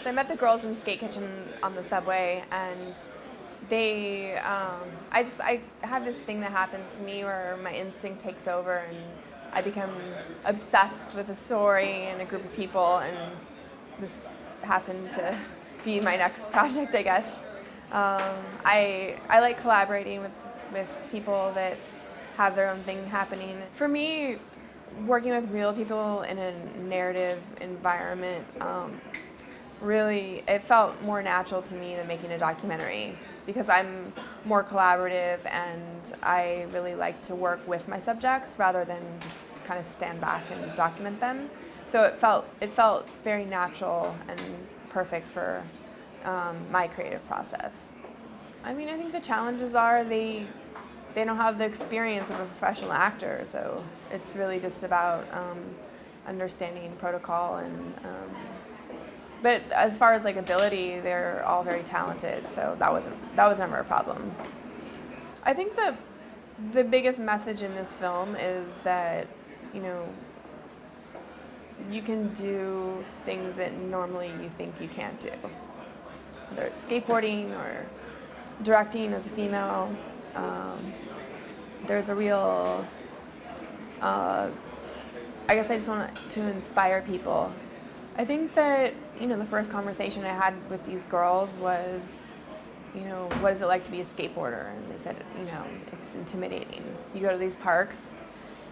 So I met the girls from Skate Kitchen on the subway, and they, I have this thing that happens to me where my instinct takes over, and I become obsessed with a story and a group of people, and this happened to be my next project, I guess. I like collaborating with people that have their own thing happening. For me, working with real people in a narrative environment, really, it felt more natural to me than making a documentary, because I'm more collaborative and I really like to work with my subjects rather than just kind of stand back and document them. So it felt very natural and perfect for my creative process. I mean, I think the challenges are they don't have the experience of a professional actor, so it's really just about understanding protocol and. But as far as like ability, they're all very talented, so that was never a problem. I think the biggest message in this film is that, you know, you can do things that normally you think you can't do. Whether it's skateboarding or directing as a female, there's a real, I guess I just want to inspire people. I think that, you know, the first conversation I had with these girls was, you know, what is it like to be a skateboarder? And they said, you know, it's intimidating. You go to these parks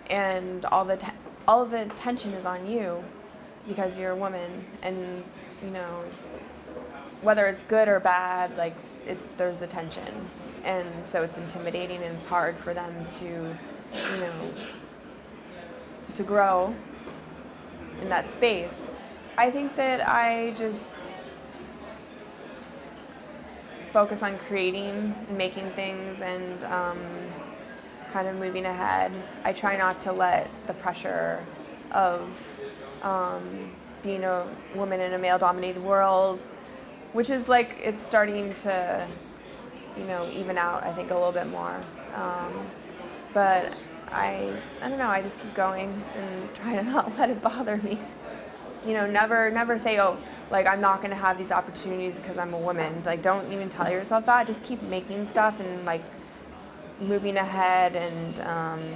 and all of the attention is on you because you're a woman, and, you know, whether it's good or bad, like, there's attention. And so it's intimidating, and it's hard for them to, you know, to grow in that space. I think that I just focus on creating and making things and kind of moving ahead. I try not to let the pressure of being a woman in a male-dominated world, which is like, it's starting to, you know, even out, I think, a little bit more. But I don't know, I just keep going and try to not let it bother me. You know, never say, oh, like, I'm not going to have these opportunities because I'm a woman. Like, don't even tell yourself that. Just keep making stuff and, like, moving ahead. And,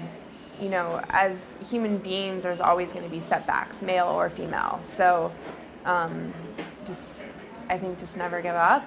you know, as human beings, there's always going to be setbacks, male or female. So I think just never give up.